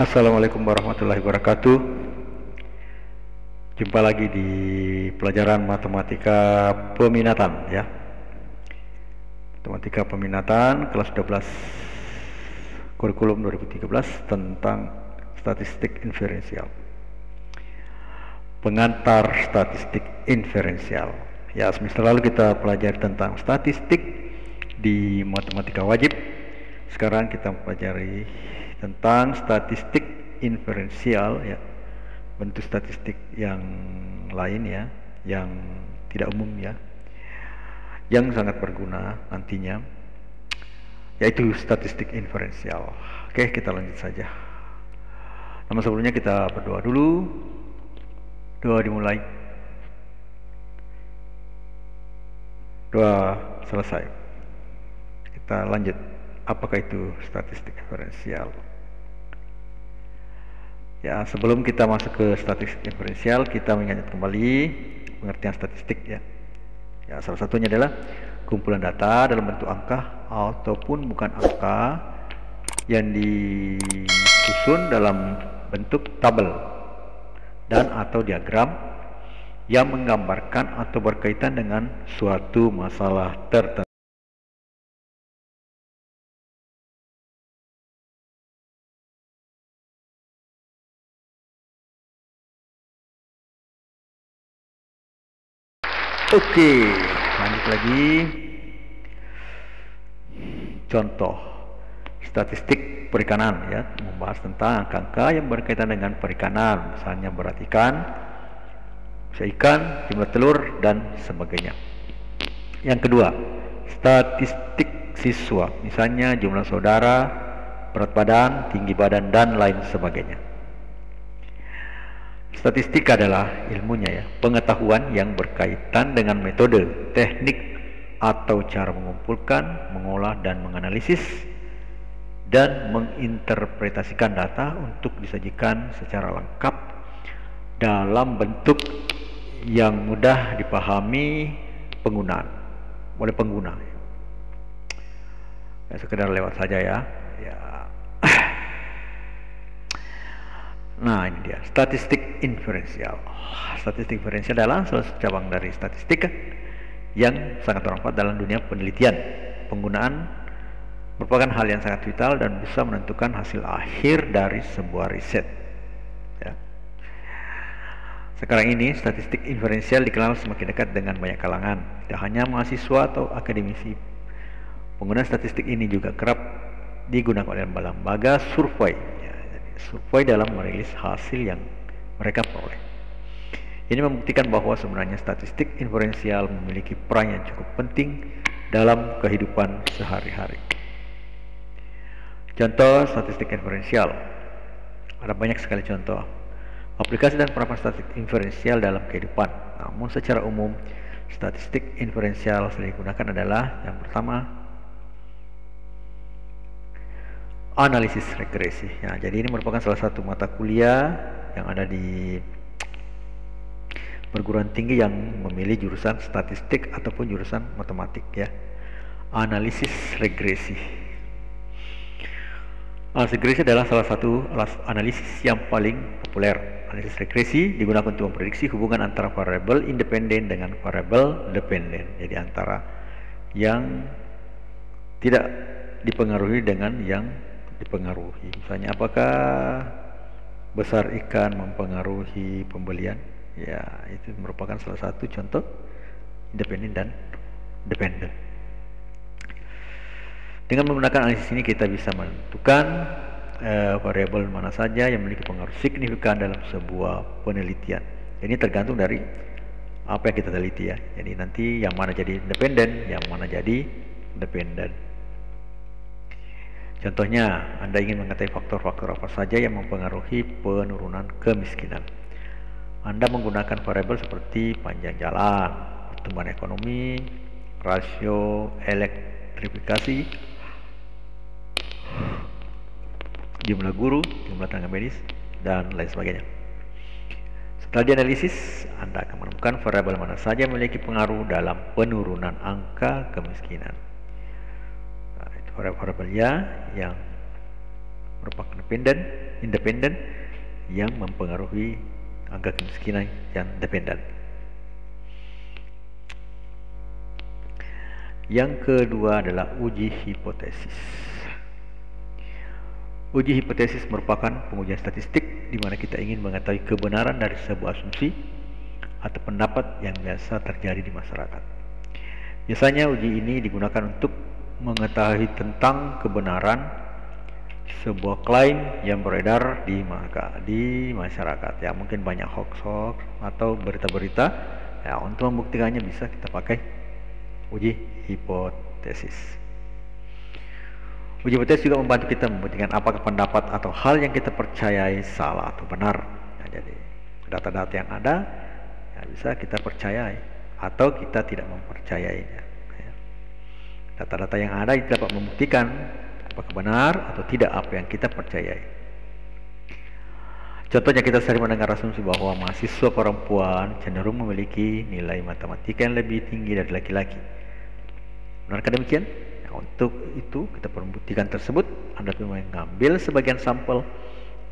Assalamualaikum warahmatullahi wabarakatuh. Jumpa lagi di pelajaran matematika peminatan ya. Matematika peminatan kelas 12 kurikulum 2013 tentang statistik inferensial. Pengantar statistik inferensial. Ya, semester lalu kita pelajari tentang statistik di matematika wajib. Sekarang kita pelajari tentang statistik inferensial ya, bentuk statistik yang lain ya, yang tidak umum ya, yang sangat berguna nantinya, yaitu statistik inferensial. Oke, kita lanjut saja. Namun sebelumnya kita berdoa dulu. Doa dimulai. Doa selesai. Kita lanjut. Apakah itu statistik inferensial? Ya, sebelum kita masuk ke statistik inferensial, kita mengingat kembali pengertian statistik ya. Ya, salah satunya adalah kumpulan data dalam bentuk angka ataupun bukan angka yang disusun dalam bentuk tabel dan atau diagram yang menggambarkan atau berkaitan dengan suatu masalah tertentu. Oke, lanjut lagi. Contoh statistik perikanan ya, membahas tentang angka-angka yang berkaitan dengan perikanan, misalnya berat ikan, usia ikan, jumlah telur dan sebagainya. Yang kedua, statistik siswa, misalnya jumlah saudara, berat badan, tinggi badan dan lain sebagainya. Statistik adalah ilmunya ya, pengetahuan yang berkaitan dengan metode, teknik atau cara mengumpulkan, mengolah dan menganalisis dan menginterpretasikan data untuk disajikan secara lengkap dalam bentuk yang mudah dipahami penggunaan oleh pengguna. Ya, sekedar lewat saja ya. Nah, ini dia statistik inferensial. Statistik inferensial adalah salah satu cabang dari statistik yang sangat bermanfaat dalam dunia penelitian. Penggunaan merupakan hal yang sangat vital dan bisa menentukan hasil akhir dari sebuah riset ya. Sekarang ini statistik inferensial dikenal semakin dekat dengan banyak kalangan, tidak hanya mahasiswa atau akademisi. Penggunaan statistik ini juga kerap digunakan oleh lembaga survei dalam merilis hasil yang mereka peroleh. Ini membuktikan bahwa sebenarnya statistik inferensial memiliki peran yang cukup penting dalam kehidupan sehari-hari. Contoh statistik inferensial. Ada banyak sekali contoh aplikasi dan penerapan statistik inferensial dalam kehidupan. Namun secara umum statistik inferensial sering digunakan adalah yang pertama, analisis regresi. Ya, jadi ini merupakan salah satu mata kuliah yang ada di perguruan tinggi yang memilih jurusan statistik ataupun jurusan matematik ya. Analisis regresi. Analisis regresi adalah salah satu analisis yang paling populer. Analisis regresi digunakan untuk memprediksi hubungan antara variabel independen dengan variabel dependen. Jadi antara yang tidak dipengaruhi dengan yang dipengaruhi. Misalnya apakah besar ikan mempengaruhi pembelian? Ya, itu merupakan salah satu contoh independen dan dependen. Dengan menggunakan analisis ini kita bisa menentukan variabel mana saja yang memiliki pengaruh signifikan dalam sebuah penelitian. Ini tergantung dari apa yang kita teliti ya. Jadi nanti yang mana jadi independen, yang mana jadi dependen. Contohnya, Anda ingin mengetahui faktor-faktor apa saja yang mempengaruhi penurunan kemiskinan. Anda menggunakan variabel seperti panjang jalan, pertumbuhan ekonomi, rasio elektrifikasi, jumlah guru, jumlah tenaga medis, dan lain sebagainya. Setelah dianalisis, Anda akan menemukan variabel mana saja memiliki pengaruh dalam penurunan angka kemiskinan. Variabel-variabelnya yang merupakan independen yang mempengaruhi angka kemiskinan yang dependen. Yang kedua adalah uji hipotesis. Uji hipotesis merupakan pengujian statistik di mana kita ingin mengetahui kebenaran dari sebuah asumsi atau pendapat yang biasa terjadi di masyarakat. Biasanya uji ini digunakan untuk mengetahui tentang kebenaran sebuah klaim yang beredar di masyarakat. Ya, mungkin banyak hoax atau berita-berita. Ya, untuk membuktikannya bisa kita pakai uji hipotesis. Uji hipotesis juga membantu kita membuktikan apakah pendapat atau hal yang kita percayai salah atau benar. Ya, jadi data-data yang ada ya, bisa kita percayai atau kita tidak mempercayainya. Ya. Data-data yang ada itu dapat membuktikan apakah benar atau tidak apa yang kita percayai. Contohnya kita sering mendengar asumsi bahwa mahasiswa perempuan cenderung memiliki nilai matematika yang lebih tinggi dari laki-laki. Benarkah demikian? Ya, untuk itu kita membuktikan tersebut, Anda mengambil sebagian sampel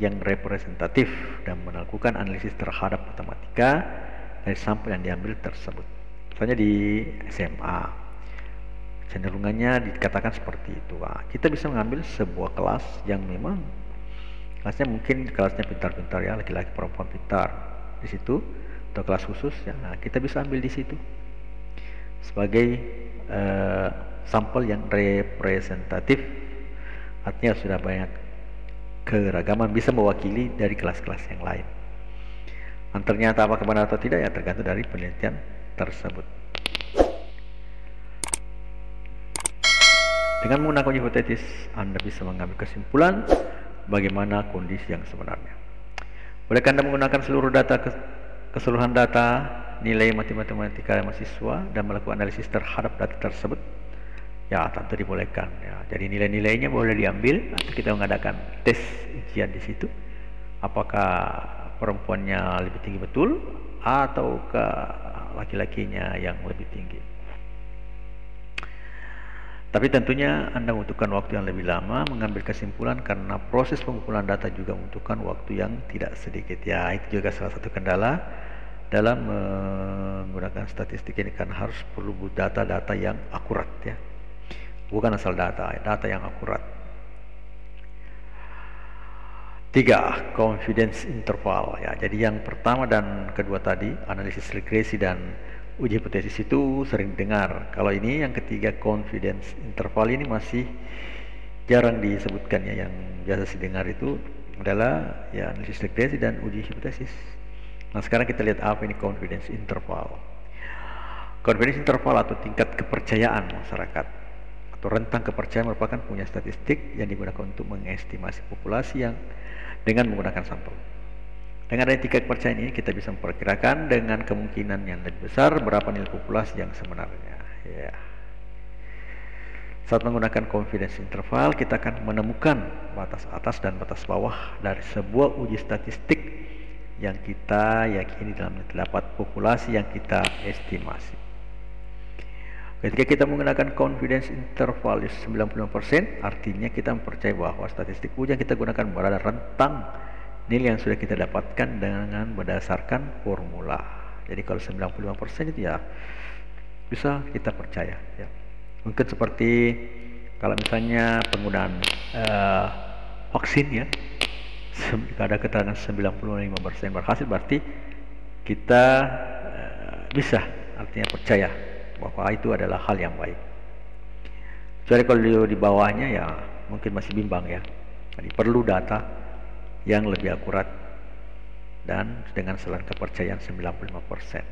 yang representatif dan melakukan analisis terhadap matematika dari sampel yang diambil tersebut. Misalnya di SMA, cenderungannya dikatakan seperti itu. Nah, kita bisa mengambil sebuah kelas yang memang kelasnya mungkin kelasnya pintar-pintar ya, laki-laki perempuan pintar di situ, atau kelas khusus ya. Nah, kita bisa ambil di situ sebagai sampel yang representatif, artinya sudah banyak keragaman, bisa mewakili dari kelas-kelas yang lain. Ternyata apakah benar atau tidak ya tergantung dari penelitian tersebut. Dengan menggunakan hipotesis, Anda bisa mengambil kesimpulan bagaimana kondisi yang sebenarnya. Bolehkah Anda menggunakan keseluruhan data nilai matematika mahasiswa dan melakukan analisis terhadap data tersebut? Ya, tentu dibolehkan. Ya, jadi nilai-nilainya boleh diambil atau kita mengadakan tes ujian di situ. Apakah perempuannya lebih tinggi betul ataukah laki-lakinya yang lebih tinggi? Tapi tentunya Anda membutuhkan waktu yang lebih lama mengambil kesimpulan karena proses pengumpulan data juga membutuhkan waktu yang tidak sedikit. Ya, itu juga salah satu kendala dalam menggunakan statistik ini, karena harus perlu data-data yang akurat ya. Bukan asal data yang akurat. 3. Confidence interval ya. Jadi yang pertama dan kedua tadi, analisis regresi dan uji hipotesis itu sering dengar. Kalau ini yang ketiga, confidence interval, ini masih jarang disebutkan ya. Yang biasa didengar itu adalah ya analisis regresi dan uji hipotesis. Nah, sekarang kita lihat apa ini confidence interval. Confidence interval atau tingkat kepercayaan masyarakat atau rentang kepercayaan merupakan punya statistik yang digunakan untuk mengestimasi populasi yang dengan menggunakan sampel. Dengan adanya tingkat kepercayaan ini kita bisa memperkirakan dengan kemungkinan yang lebih besar berapa nilai populasi yang sebenarnya. Ya. Saat menggunakan confidence interval, kita akan menemukan batas atas dan batas bawah dari sebuah uji statistik yang kita yakini dalam terdapat populasi yang kita estimasi. Ketika kita menggunakan confidence interval 95%, artinya kita mempercayai bahwa statistik uji yang kita gunakan berada rentang nilai yang sudah kita dapatkan dengan berdasarkan formula. Jadi kalau 95% itu ya bisa kita percaya ya. Mungkin seperti kalau misalnya penggunaan vaksin ya, ada keterangan 95% berhasil, berarti kita bisa artinya percaya bahwa itu adalah hal yang baik. Jadi kalau di bawahnya ya mungkin masih bimbang ya. Jadi perlu data yang lebih akurat dan dengan selang kepercayaan 95%.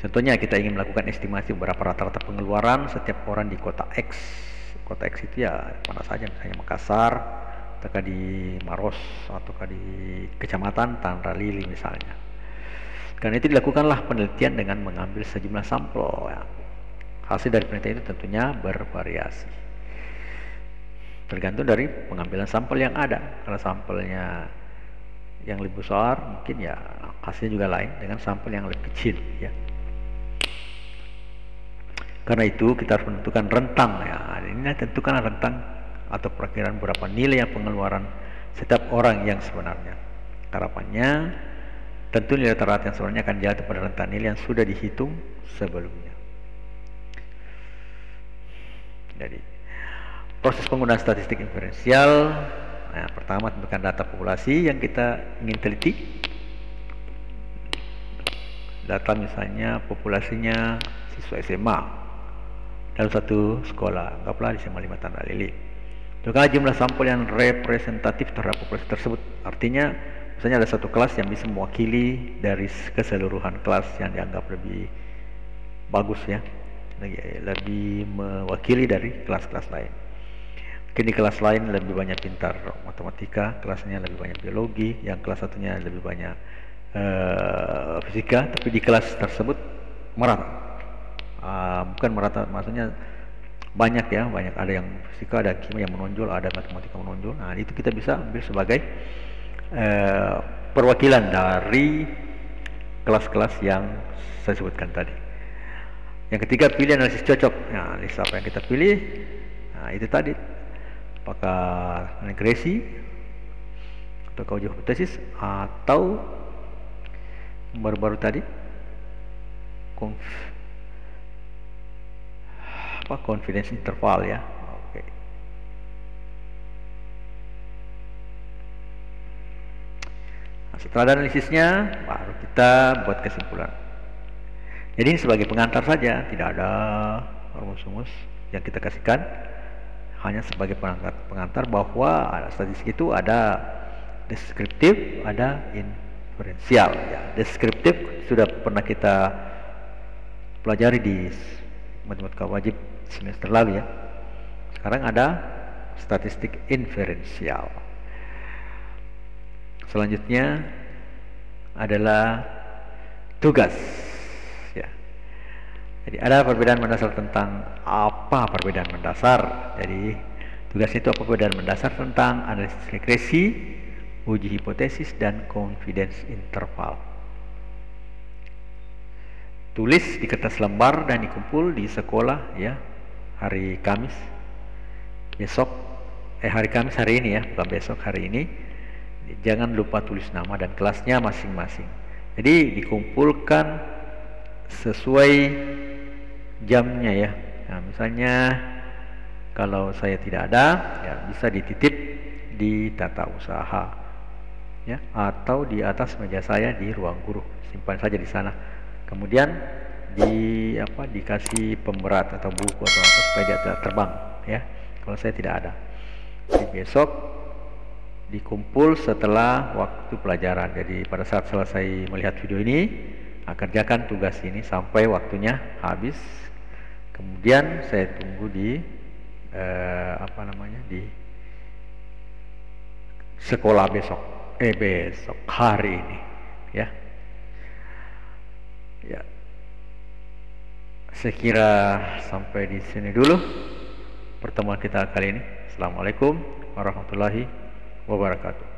Contohnya kita ingin melakukan estimasi berapa rata-rata pengeluaran setiap orang di kota X. Kota X itu ya mana saja, misalnya Makassar, ataukah di Maros, ataukah di Kecamatan Tanra Lili misalnya. Karena itu dilakukanlah penelitian dengan mengambil sejumlah sampel ya. Hasil dari penelitian itu tentunya bervariasi, tergantung dari pengambilan sampel yang ada. Kalau sampelnya yang lebih besar mungkin ya hasilnya juga lain dengan sampel yang lebih kecil ya. Karena itu kita harus menentukan rentang ya. Ini tentukan rentang atau perkiraan berapa nilai pengeluaran setiap orang yang sebenarnya. Harapannya tentu nilai rata-rata yang sebenarnya akan jatuh pada rentang nilai yang sudah dihitung sebelumnya. Jadi proses penggunaan statistik inferensial, nah, pertama tentukan data populasi yang kita ingin teliti. Data misalnya populasinya siswa SMA dalam satu sekolah, anggaplah di SMA 5 Tanda Lili. Tentukan jumlah sampel yang representatif terhadap populasi tersebut. Artinya misalnya ada satu kelas yang bisa mewakili dari keseluruhan kelas yang dianggap lebih bagus ya, lebih mewakili dari kelas-kelas lain. Mungkin di kelas lain lebih banyak pintar matematika, kelasnya lebih banyak biologi, yang kelas satunya lebih banyak fisika, tapi di kelas tersebut merata. Bukan merata, maksudnya banyak ya, banyak, ada yang fisika, ada kimia yang menonjol, ada matematika menonjol. Nah, itu kita bisa ambil sebagai perwakilan dari kelas-kelas yang saya sebutkan tadi. Yang ketiga, pilih analisis cocok. Nah, analisis apa yang kita pilih? Nah, itu tadi, apakah regresi atau kauji hipotesis, atau baru-baru tadi confidence interval ya. Oke. Nah, setelah analisisnya baru kita buat kesimpulan. Jadi ini sebagai pengantar saja, tidak ada rumus-rumus yang kita kasihkan, hanya sebagai pengantar bahwa statistik itu ada deskriptif, ada inferensial ya. Deskriptif sudah pernah kita pelajari di matematika wajib semester lalu ya. Sekarang ada statistik inferensial. Selanjutnya adalah tugas ya. Jadi ada perbedaan mendasar tentang apa perbedaan mendasar. Jadi tugas itu apa perbedaan mendasar tentang analisis regresi, uji hipotesis, dan confidence interval. Tulis di kertas lembar dan dikumpul di sekolah ya, hari Kamis besok, hari Kamis hari ini ya, bukan besok, hari ini. Jangan lupa tulis nama dan kelasnya masing-masing. Jadi dikumpulkan sesuai jamnya ya. Nah, misalnya kalau saya tidak ada ya, bisa dititip di tata usaha ya, atau di atas meja saya di ruang guru, simpan saja di sana. Kemudian dikasih pemberat atau buku atau apa supaya dia tidak terbang ya, kalau saya tidak ada. Jadi besok dikumpul setelah waktu pelajaran. Jadi pada saat selesai melihat video ini, kerjakan tugas ini sampai waktunya habis. Kemudian saya tunggu di di sekolah besok hari ini ya. Ya, saya kira sampai di sini dulu pertemuan kita kali ini. Assalamualaikum warahmatullahi wabarakatuh.